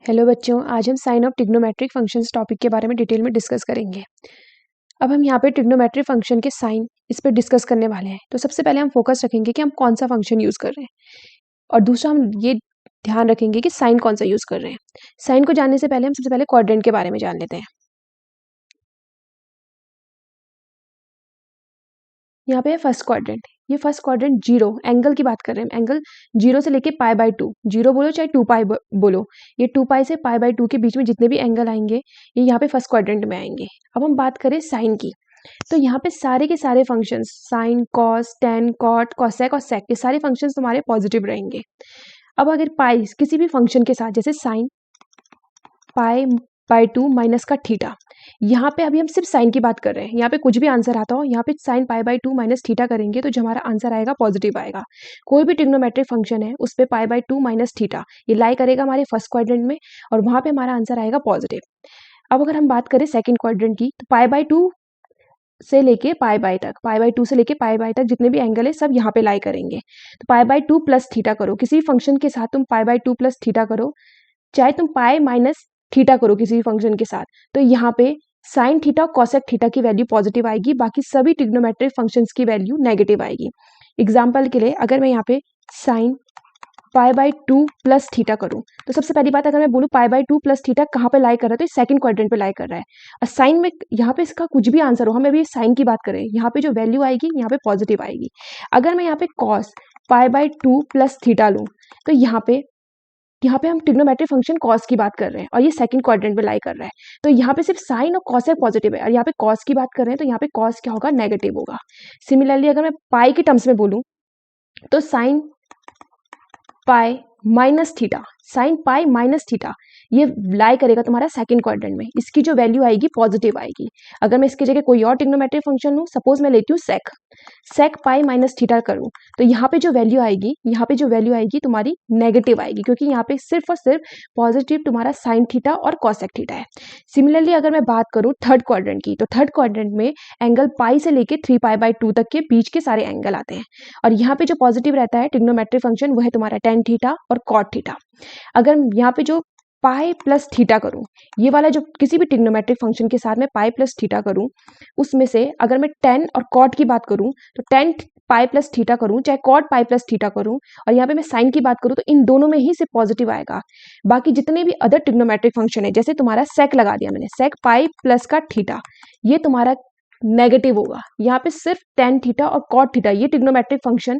Hello बच्चों, आज हम sine of trigonometric functions topic के बारे में डिटेल में डिस्कस करेंगे। अब हम यहाँ पे ट्रिग्नोमेट्रिक फंक्शन के साइन इस पर डिस्कस करने वाले हैं। तो सबसे पहले हम फोकस रखेंगे कि हम कौन सा फंक्शन यूज़ कर रहे हैं, और दूसरा हम ये ध्यान रखेंगे कि साइन कौन सा यूज़ कर रहे हैं। साइन को जानने से पहले हम सबसे पहले क्वाड्रेंट के बारे में जान लेते हैं। यहाँ पे है फर्स्ट क्वाड्रेंट। ये फर्स्ट क्वाड्रेंट जीरो एंगल की बात कर रहे हैं। एंगल जीरो से लेके पाई बाय टू, जीरो बोलो चाहे टू पाई बोलो, ये टू पाई से पाई बाय टू के बीच में जितने भी एंगल आएंगे ये यहाँ पे फर्स्ट क्वाड्रेंट में आएंगे। अब हम बात करें साइन की, तो यहाँ पे सारे के सारे functions sine, cos, tan, cot, cosec और सेक ये सारे फंक्शंस तुम्हारे पॉजिटिव रहेंगे। अब अगर पाई किसी भी फंक्शन के साथ, जैसे sign pi by two minus का थीटा, यहाँ पे अभी हम सिर्फ साइन की बात कर रहे हैं। यहाँ पे कुछ भी आंसर आता हो, यहाँ पे sign pi by two minus theta करेंगे तो जो हमारा आंसर आएगा पॉजिटिव आएगा। कोई भी ट्रिग्नोमेट्रिक फंक्शन है उस पे पाई बाय टू माइनस थीटा ये लाई करेगा हमारे फर्स्ट क्वाड्रेंट में, और वहाँ पे हमारा आंसर आएगा पॉजिटिव। अब अगर हम बात करें सेकेंड क्वाड्रेंट की, तो पाई बाय टू से लेके पाई बाय तक, पाई बाय टू से लेके पाई बाय तक जितने भी एंगल है सब यहाँ पे लाई करेंगे। तो पाई बाय टू प्लस थीटा करो, किसी फंक्शन के साथ तुम पाई बाय टू प्लस थीटा करो, चाहे तुम पाई माइनस थीटा करो किसी भी फंक्शन के साथ, तो यहाँ पे साइन थीटा और कॉसेक थीटा की वैल्यू पॉजिटिव आएगी, बाकी सभी ट्रिग्नोमेट्रिक फंक्शंस की वैल्यू नेगेटिव आएगी। एग्जाम्पल के लिए अगर मैं यहाँ पे sign pi by two plus theta करूँ, तो सबसे पहली बात अगर मैं बोलूँ पाई बाय टू प्लस थीटा कहाँ पे लाई कर रहा है, तो सेकंड क्वाड्रेंट पे लाई कर रहा है। और साइन में यहाँ पे इसका कुछ भी आंसर हो, हम अभी साइन की बात करें, यहाँ पे जो वैल्यू आएगी यहाँ पे पॉजिटिव आएगी। अगर मैं यहाँ पे cos pi by two plus theta लूँ, तो यहाँ पे हम ट्रिग्नोमेट्रिक फंक्शन कॉस की बात कर रहे हैं और ये सेकंड क्वाड्रेंट में लाई कर रहा है, तो यहाँ पे सिर्फ साइन और कॉसेक पॉजिटिव है, और यहाँ पे कॉस की बात कर रहे हैं तो यहाँ पे कॉस क्या होगा, नेगेटिव होगा। सिमिलरली अगर मैं पाई के टर्म्स में बोलूँ, तो sine pi minus theta, sine pi minus theta ये लाई करेगा तुम्हारा सेकंड क्वाड्रेंट में, इसकी जो वैल्यू आएगी पॉजिटिव आएगी। अगर मैं इसकी जगह कोई और ट्रिग्नोमेट्रिक फंक्शन लूँ, सपोज मैं लेती हूँ सेक, सेक पाई माइनस थीटा करूँ, तो यहाँ पे जो वैल्यू आएगी, यहाँ पे जो वैल्यू आएगी तुम्हारी नेगेटिव आएगी, क्योंकि यहाँ पे सिर्फ और सिर्फ पॉजिटिव तुम्हारा साइन थीटा और कॉसेक थीटा है। सिमिलरली अगर मैं बात करूँ थर्ड क्वाड्रेंट की, तो थर्ड क्वाड्रेंट में एंगल पाई से लेके थ्री पाई बाय टू तक के बीच के सारे एंगल आते हैं, और यहाँ पे जो पॉजिटिव रहता है ट्रिग्नोमेट्रिक फंक्शन वो है तुम्हारा टेन थीटा और कॉट थीटा। अगर यहाँ पे जो पाई प्लस थीटा करूँ, ये वाला जो किसी भी ट्रिग्नोमेट्रिक फंक्शन के साथ में पाई प्लस थीटा करूँ, उसमें से अगर मैं टेन और कॉट की बात करूँ, तो टेन पाई प्लस थीटा करूँ चाहे कॉट पाई प्लस थीटा करूँ, और यहाँ पे मैं साइन की बात करूँ, तो इन दोनों में ही सिर्फ पॉजिटिव आएगा। बाकी जितने भी अदर ट्रिग्नोमेट्रिक फंक्शन है, जैसे तुम्हारा सेक लगा दिया मैंने, सेक पाई प्लस का थीटा, ये तुम्हारा नेगेटिव होगा। यहाँ पे सिर्फ टेन थीटा और कॉट थीटा ये ट्रिग्नोमेट्रिक फंक्शन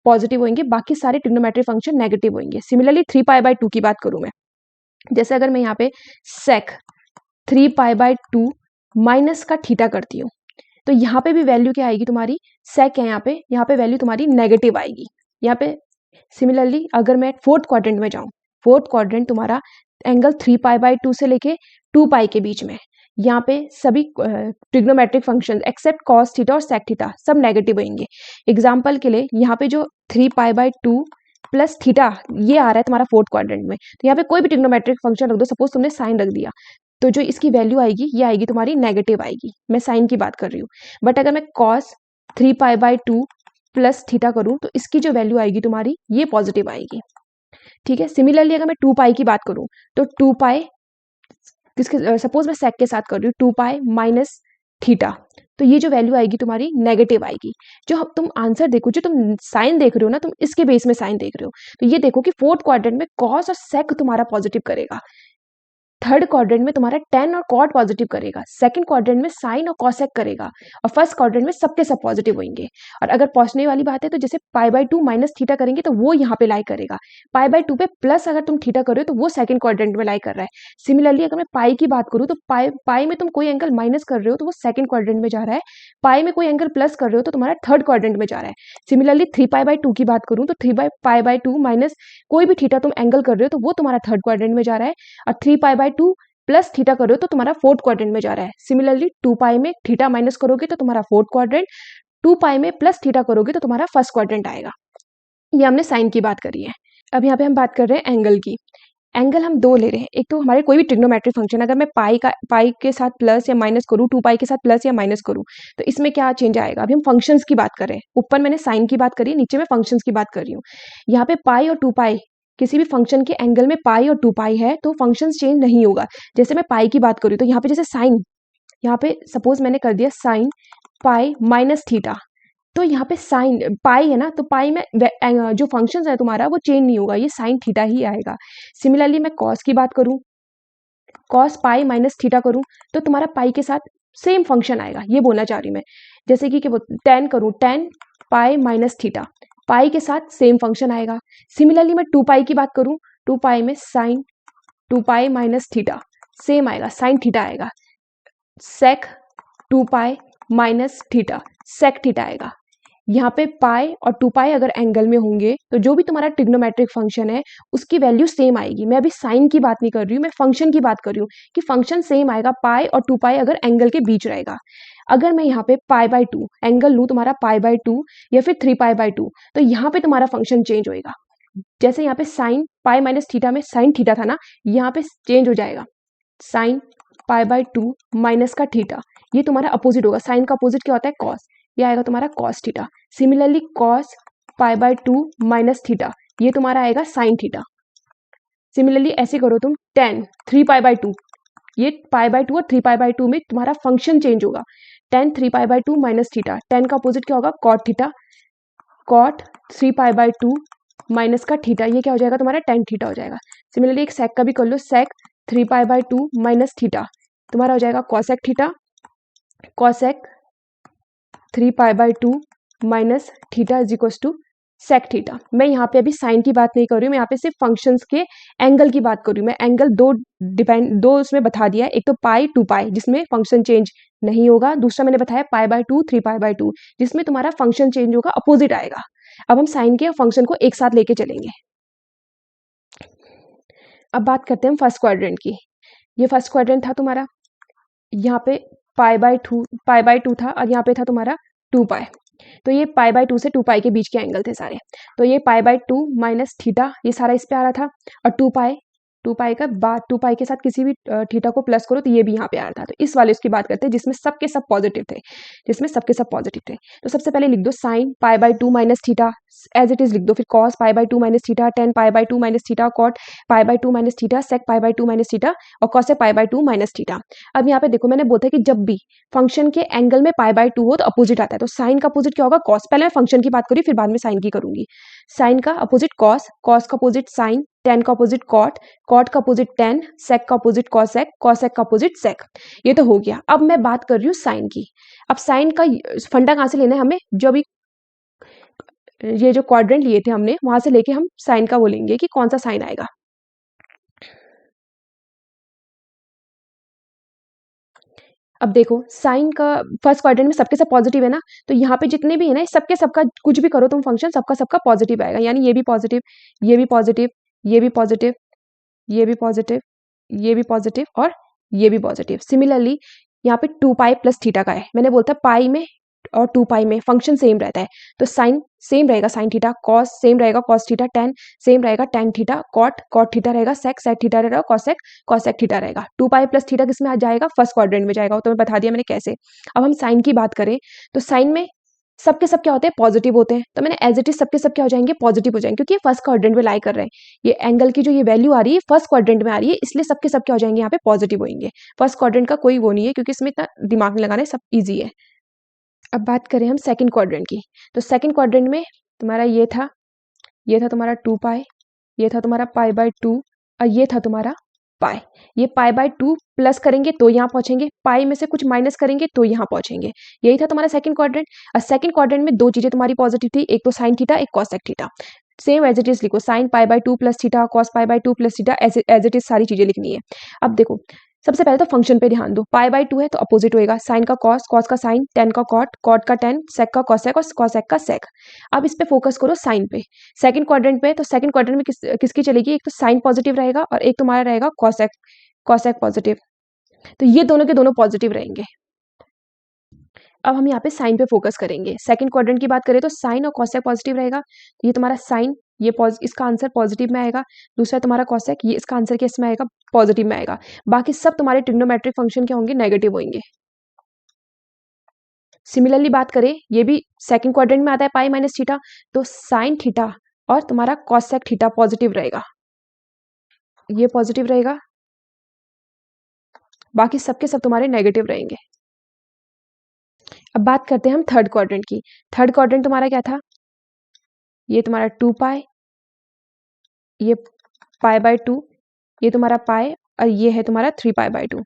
पॉजिटिव होंगे, बाकी सारे ट्रिग्नोमेट्रिक फंक्शन नेगेटिव होंगे। Similarly three pi by two की बात करूँ मैं, जैसे अगर मैं यहाँ पे sec three pi by two minus का थीटा करती हूँ, तो यहाँ पे भी वैल्यू क्या आएगी तुम्हारी, सेक है यहाँ पे वैल्यू तुम्हारी नेगेटिव आएगी यहाँ पे। सिमिलरली अगर मैं फोर्थ क्वाड्रेंट में जाऊँ, फोर्थ क्वाड्रेंट तुम्हारा angle three pi by to से लेके टू पाई के बीच में, यहाँ पे सभी trigonometric function except cos theta और सेक थीटा सब नेगेटिव होंगे। एग्जाम्पल के लिए यहाँ पे जो three pi by two plus theta ये आ रहा है तुम्हारा फोर्थ क्वाड्रेंट में, तो यहाँ पे कोई भी ट्रिग्नोमेट्रिक फंक्शन रख दो, सपोज तुमने साइन रख दिया, तो जो इसकी वैल्यू आएगी ये आएगी तुम्हारी नेगेटिव आएगी। मैं साइन की बात कर रही हूँ, बट अगर मैं cos three pi by two plus theta करूँ, तो इसकी जो वैल्यू आएगी तुम्हारी ये पॉजिटिव आएगी। ठीक है। सिमिलरली अगर मैं टू पाई की बात करूँ, तो टू पाई किसके, सपोज मैं सेक के साथ कर रही हूँ, टू पाई माइनस थीटा, तो ये जो वैल्यू आएगी तुम्हारी नेगेटिव आएगी। जो तुम आंसर देखो, जो तुम साइन देख रहे हो ना, तुम इसके बेस में साइन देख रहे हो, तो ये देखो कि फोर्थ क्वाड्रेंट में कॉस और सेक तुम्हारा पॉजिटिव करेगा, थर्ड क्वाड्रेंट में तुम्हारा टेन और कॉट पॉजिटिव करेगा, सेकंड क्वाड्रेंट में साइन और कॉसेक करेगा, और फर्स्ट क्वाड्रेंट में सबके सब पॉजिटिव होंगे। और अगर पहुंचने वाली बात है, तो जैसे पाई बाय टू माइनस थीटा करेंगे तो वो यहाँ पे लाई करेगा, पाई बाय टू पे प्लस अगर तुम थीटा करो तो वो सेकंड क्वाड्रेंट में लाई कर रहा है। सिमिलरली अगर मैं पाई की बात करूँ, तो पाई में तुम कोई एंगल माइनस कर रहे हो तो वो सेकंड क्वाड्रेंट में जा रहा है, पाई में कोई एंगल प्लस कर रहे हो तो तुम्हारा थर्ड क्वाड्रेंट में जा रहा है। Similarly three pi by two की बात करूँ, तो three by pi by two minus कोई भी थीटा तुम एंगल कर रहे हो तो वो तुम्हारा थर्ड क्वाड्रेंट में जा रहा है, और three pi by two plus theta करो तो तुम्हारा फोर्थ क्वाड्रेंट में जा रहा है। सिमिलरली टू पाई में थीटा माइनस करोगे तो तुम्हारा फोर्थ क्वाड्रेंट, टू पाई में प्लस थीटा करोगे तो तुम्हारा फर्स्ट क्वाड्रेंट आएगा। ये हमने साइन की बात करी है। अब यहाँ पे हम बात कर रहे हैं एंगल की। एंगल हम दो ले रहे हैं, एक तो हमारे कोई भी ट्रिग्नोमेट्रिक फंक्शन, अगर मैं पाई के साथ प्लस या माइनस करूँ, टू पाई के साथ प्लस या माइनस करूँ, तो इसमें क्या चेंज आएगा। अभी हम फंक्शंस की बात कर रहे हैं, ऊपर मैंने साइन की बात करी, नीचे मैं फंक्शंस की बात कर रही हूँ। यहाँ पे पाई और टू पाई किसी भी फंक्शन के एंगल में पाई और 2 पाई है तो फंक्शन चेंज नहीं होगा। जैसे मैं पाई की बात करूँ तो यहाँ पे जैसे साइन, यहाँ पे सपोज मैंने कर दिया साइन पाई माइनस थीटा, तो यहाँ पे साइन पाई है ना, तो पाई में जो फंक्शन है तुम्हारा वो चेंज नहीं होगा, ये साइन थीटा ही आएगा। सिमिलरली मैं कॉस की बात करूँ, कॉस पाई माइनस थीटा करूँ तो तुम्हारा पाई के साथ सेम फंक्शन आएगा, ये बोलना चाह रही मैं। जैसे कि टेन करूँ, टेन पाई माइनस थीटा, पाई के साथ सेम फंक्शन आएगा। सिमिलरली मैं 2 पाई की बात करूँ, 2 पाई में sine 2 pi minus theta same आएगा, साइन थीटा आएगा। Sec 2 pi minus theta, sec theta आएगा। यहाँ पे पाई और 2 पाई अगर एंगल में होंगे तो जो भी तुम्हारा ट्रिग्नोमेट्रिक फंक्शन है उसकी वैल्यू सेम आएगी। मैं अभी साइन की बात नहीं कर रही हूँ, मैं फंक्शन की बात कर रही हूँ कि फंक्शन सेम आएगा पाई और 2 पाई अगर एंगल के बीच रहेगा। अगर मैं यहाँ पे पाई बाय 2 एंगल लूँ तुम्हारा पाई बाय 2 या फिर 3 पाई बाय 2, तो यहाँ पे तुम्हारा फंक्शन चेंज होएगा। जैसे यहाँ पे साइन पाई माइनस थीटा में साइन थीटा था ना, यहाँ पे चेंज हो जाएगा साइन पाई बाय 2 माइनस का थीटा, ये तुम्हारा अपोजिट होगा। साइन का अपोजिट क्या होता है? कॉस, ये आएगा तुम्हारा cos theta. Similarly cos pi by 2 minus theta, ये तुम्हारा आएगा साइन थीटा। सिमिलरली ऐसे करो तुम टेन 3 पाई बाय 2, ये पाई बाय 2 और 3 पाई बाय 2 में तुम्हारा फंक्शन चेंज होगा। Tan 3 pi by 2 minus theta, tan का अपोजिट क्या होगा? Cot theta, cot 3 pi by 2 minus का थीटा, ये क्या हो जाएगा तुम्हारा? टेन थीटा हो जाएगा। सिमिलरली एक सेक का भी कर लो, sec 3 pi by 2 minus theta, तुम्हारा हो जाएगा cosec theta, cosec 3 pi by 2 minus theta is equals to sec theta. मैं यहाँ पे अभी साइन की बात नहीं कर रही हूँ, मैं यहाँ पे सिर्फ फंक्शंस के एंगल की बात कर रही हूँ। मैं एंगल दो उसमें बता दिया है, एक तो पाई 2 पाई जिसमें फंक्शन चेंज नहीं होगा, दूसरा मैंने बताया पाई बाय 2 3 पाई बाय 2 जिसमें तुम्हारा फंक्शन चेंज होगा, अपोजिट आएगा। अब हम साइन के फंक्शन को एक साथ लेके चलेंगे। अब बात करते हैं हम फर्स्ट क्वाड्रेंट की। ये फर्स्ट क्वाड्रेंट था तुम्हारा, यहाँ पे पाई बाय 2 था और यहाँ पे था तुम्हारा 2 पाई। तो ये पाई बाय 2 से 2 पाई के बीच के एंगल थे सारे। तो ये पाई बाय 2 माइनस थीटा, ये सारा इस पे आ रहा था, और 2 पाई का बाद 2 पाई के साथ किसी भी थीटा को प्लस करो तो ये भी यहाँ पे आ रहा था। तो इस वाले उसकी बात करते हैं जिसमें सबके सब पॉजिटिव थे, जिसमें सबके सब पॉजिटिव थे। तो सबसे पहले लिख दो sine pi by 2 minus theta as it is लिख दो, फिर cos pi by 2 minus theta, tan pi by 2 minus theta, cot pi by 2 minus theta, sec pi by 2 minus theta और cosec pi by 2 minus theta. अब यहाँ पे देखो मैंने बोला था कि जब भी फंक्शन के एंगल में पाई बाय 2 हो तो अपोजिट आता है। तो साइन का अपोजिट क्या होगा? कॉस। पहले मैं फंक्शन की बात करूँ फिर बाद में साइन की करूंगी। साइन का अपोजिट कॉस, कॉस का अपोजिट साइन, टेन का अपोजिट कॉट, कॉट का अपोजिट टेन, सेक का अपोजिट कॉसेक, कॉसेक का अपोजिट सेक। ये तो हो गया। अब मैं बात कर रही हूँ साइन की। अब साइन का फंडा कहाँ से लेना है हमें? जो भी ये जो क्वाड्रेंट लिए थे हमने वहां से लेके हम साइन का बोलेंगे कि कौन सा साइन आएगा। अब देखो साइन का फर्स्ट क्वाड्रेंट में सबके सब पॉजिटिव है ना, तो यहाँ पे जितने भी है ना सबके सबका कुछ भी करो तुम फंक्शन, सबका सबका पॉजिटिव आएगा। यानी ये भी पॉजिटिव, ये भी पॉजिटिव, ये भी पॉजिटिव, ये भी पॉजिटिव, ये भी पॉजिटिव और ये भी पॉजिटिव। सिमिलरली यहाँ पे 2 पाई प्लस थीटा का है, मैंने बोलता पाई में और 2 पाई में फंक्शन सेम रहता है, तो साइन सेम रहेगा साइन थीटा, कॉस सेम रहेगा कॉस थीटा, टेन सेम रहेगा tan theta, cot cot theta रहेगा, सेक सेक थीटा रहेगा, कॉसेक कॉसेक थीटा रहेगा। 2 पाई प्लस थीटा किस में आ जाएगा? फर्स्ट क्वाड्रेंट में जाएगा, तो मैं बता दिया मैंने कैसे। अब हम साइन की बात करें तो साइन में सबके सब क्या होते हैं? पॉजिटिव होते हैं। तो मैंने एज इट इज सबके सब क्या हो जाएंगे? पॉजिटिव हो जाएंगे, क्योंकि ये फर्स्ट क्वाड्रेंट में लाई कर रहे हैं। ये एंगल की जो ये वैल्यू आ रही है फर्स्ट क्वाड्रेंट में आ रही है, इसलिए सबके सब क्या हो जाएंगे? यहाँ पे पॉजिटिव होंगे। फर्स्ट क्वाड्रेंट का कोई वो नहीं है, क्योंकि इसमें इतना दिमाग नहीं लगाना है, सब ईजी है। अब बात करें हम सेकंड क्वाड्रेंट की, तो सेकंड क्वाड्रेंट में तुम्हारा ये था तुम्हारा 2 पाई, ये था तुम्हारा पाई बाय 2 और ये था तुम्हारा पाई। ये पाई बाय 2 प्लस करेंगे तो यहाँ पहुंचेंगे, पाई में से कुछ माइनस करेंगे तो यहाँ पहुंचेंगे। यही था तुम्हारा सेकंड क्वाड्रेंट। और सेकंड क्वाड्रेंट में दो चीजें तुम्हारी पॉजिटिव थी, एक तो साइन थीटा, एक cosec theta. Same as it is लिखो, sine pi by 2 plus theta, cos pi by 2 plus theta, as it is सारी चीजें लिखनी है। अब देखो सबसे पहले तो फंक्शन पे ध्यान दो, पाई बाय 2 है तो अपोजिट होएगा, साइन का कॉस, कॉस का साइन, टेन का कॉट, कॉट का टेन, सेक का कॉसेक और कॉसेक का सेक। अब इस पे फोकस करो साइन पे, सेकंड क्वाड्रेंट पे। तो सेकंड क्वाड्रेंट में किसकी चलेगी? एक तो साइन पॉजिटिव रहेगा और एक तुम्हारा रहेगा कॉसेक, कॉसेक पॉजिटिव। तो ये दोनों के दोनों पॉजिटिव रहेंगे। अब हम यहाँ पे साइन पे फोकस करेंगे। सेकंड क्वाड्रेंट की बात करें तो साइन और कॉसेक पॉजिटिव रहेगा, तो ये तुम्हारा साइन ये इसका आंसर पॉजिटिव में आएगा। दूसरा तुम्हारा कॉसेक, ये इसका आंसर किस में आएगा? पॉजिटिव में आएगा। बाकी सब तुम्हारे ट्रिग्नोमेट्रिक फंक्शन क्या होंगे? नेगेटिव होंगे। सिमिलरली बात करें, ये भी सेकंड क्वाड्रेंट में आता है पाई माइनस थीटा, तो साइन थीटा और तुम्हारा कॉसेक थीटा पॉजिटिव रहेगा, ये पॉजिटिव रहेगा, बाकी सबके सब तुम्हारे नेगेटिव रहेंगे। अब बात करते हैं हम थर्ड क्वाड्रेंट की। थर्ड क्वाड्रेंट तुम्हारा क्या था, ये तुम्हारा 2 पाई, ये पाई बाय 2, ये तुम्हारा पाई, और ये है तुम्हारा 3 पाई बाय 2।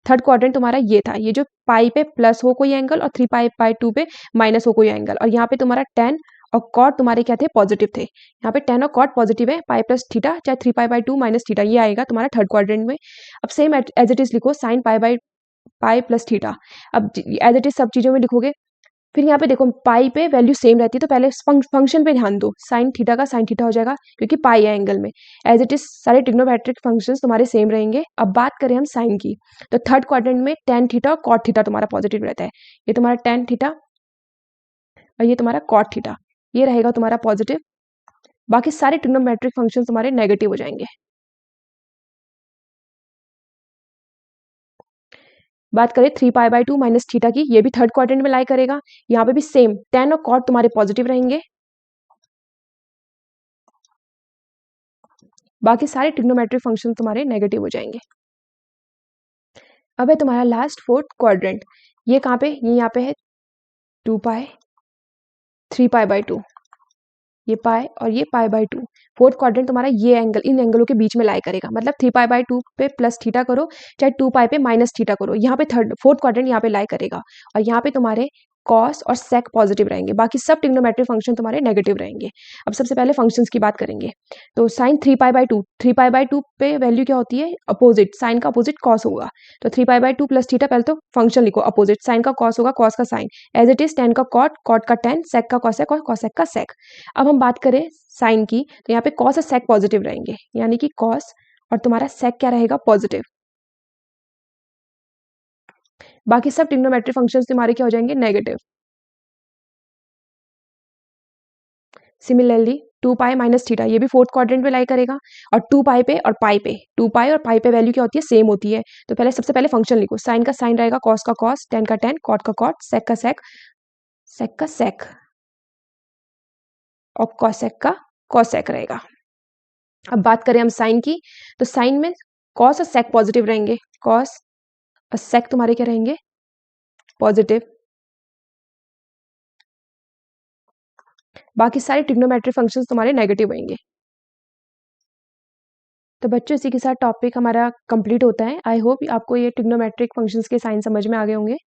थर्ड क्वाड्रेंट तुम्हारा ये था, ये जो पाई पे प्लस हो कोई एंगल और 3 पाई बाय 2 पे माइनस हो कोई एंगल, और यहाँ पे तुम्हारा टेन और कॉट तुम्हारे क्या थे, पॉजिटिव थे। यहाँ पे टेन और कॉट पॉजिटिव है, पाई प्लस थीटा चाहे 3 पाई बाय 2 माइनस थीटा, ये आएगा तुम्हारा थर्ड क्वाड्रेंट में। अब सेम एज इट इज लिखो, sine pi by pi plus theta. अब एज इट इज सब चीजों में लिखोगे। फिर यहाँ पे देखो पाई पे वैल्यू सेम रहती है, तो पहले फंक्शन पे ध्यान दो, साइन थीटा का साइन थीटा हो जाएगा क्योंकि पाई है एंगल में। एज इट इज सारे ट्रिग्नोमेट्रिक फंक्शंस तुम्हारे सेम रहेंगे। अब बात करें हम साइन की, तो थर्ड क्वाड्रेंट में टेन थीटा और कॉट थीटा तुम्हारा पॉजिटिव रहता है। ये तुम्हारा टेन थीटा और ये तुम्हारा कॉट थीटा, ये रहेगा तुम्हारा पॉजिटिव। बाकी सारे ट्रिग्नोमेट्रिक फंक्शन तुम्हारे नेगेटिव हो जाएंगे। बात करें 3 पाई बाय 2 माइनस थीटा की, ये भी थर्ड क्वाड्रेंट में लाई करेगा। यहाँ पे भी सेम, टेन और कॉट तुम्हारे पॉजिटिव रहेंगे, बाकी सारे ट्रिग्नोमेट्रिक फंक्शन तुम्हारे नेगेटिव हो जाएंगे। अब है तुम्हारा लास्ट फोर्थ क्वाड्रेंट, ये कहाँ पे, ये यहाँ पे है 2 पाई, 3 पाई बाय 2, ये पाई और ये पाई बाय 2। फोर्थ क्वाड्रेंट तुम्हारा ये एंगल, इन एंगलों के बीच में लाई करेगा, मतलब 3 पाई बाय 2 पे प्लस थीटा करो चाहे 2 पाई पे माइनस थीटा करो, यहाँ पे थर्ड फोर्थ क्वाड्रेंट यहाँ पे लाई करेगा, और यहाँ पे तुम्हारे कॉस और सेक पॉजिटिव रहेंगे, बाकी सब ट्रिग्नोमेट्रिक फंक्शन तुम्हारे नेगेटिव रहेंगे। अब सबसे पहले फंक्शंस की बात करेंगे, तो sine 3 pi by 2, 3 pi by 2 पे वैल्यू क्या होती है, अपोजिट, साइन का अपोजिट कॉस होगा, तो 3 पाई बाय 2 प्लस थीटा, पहले तो फंक्शन लिखो, अपोजिट साइन का कॉस होगा, कॉस का sine, as it is tan का कॉट, कॉट का टेन, सेक का कॉसेक और कॉसेक का सेक। अब हम बात करें साइन की, तो यहाँ पे कॉस और सेक पॉजिटिव रहेंगे, यानी कि कॉस और तुम्हारा सेक क्या रहेगा, पॉजिटिव। बाकी सब ट्रिग्नोमेट्रिक फंक्शंस तुम्हारे क्या हो जाएंगे, negative. Similarly 2 pi minus theta, ये भी फोर्थ क्वाड्रेंट में लाई करेगा, और 2 पाई पे और पाई पे, 2 पाई और पाई पे वैल्यू क्या होती है, सेम होती है, तो पहले सबसे पहले फंक्शन लिखो, साइन का साइन रहेगा, कॉस का कॉस, टेन का टेन, कॉट का कॉट, सेक का सेक, सेक का सेक, और कॉसेक का कॉसेक रहेगा। अब बात करें हम साइन की, तो साइन में कॉस और सेक पॉजिटिव रहेंगे, कॉस और सेक तुम्हारे क्या रहेंगे, पॉजिटिव। बाकी सारे ट्रिग्नोमेट्रिक फंक्शंस तुम्हारे नेगेटिव होंगे। तो बच्चों इसी के साथ टॉपिक हमारा कंप्लीट होता है। आई होप आपको ये ट्रिग्नोमेट्रिक फंक्शंस के साइन समझ में आ गए होंगे।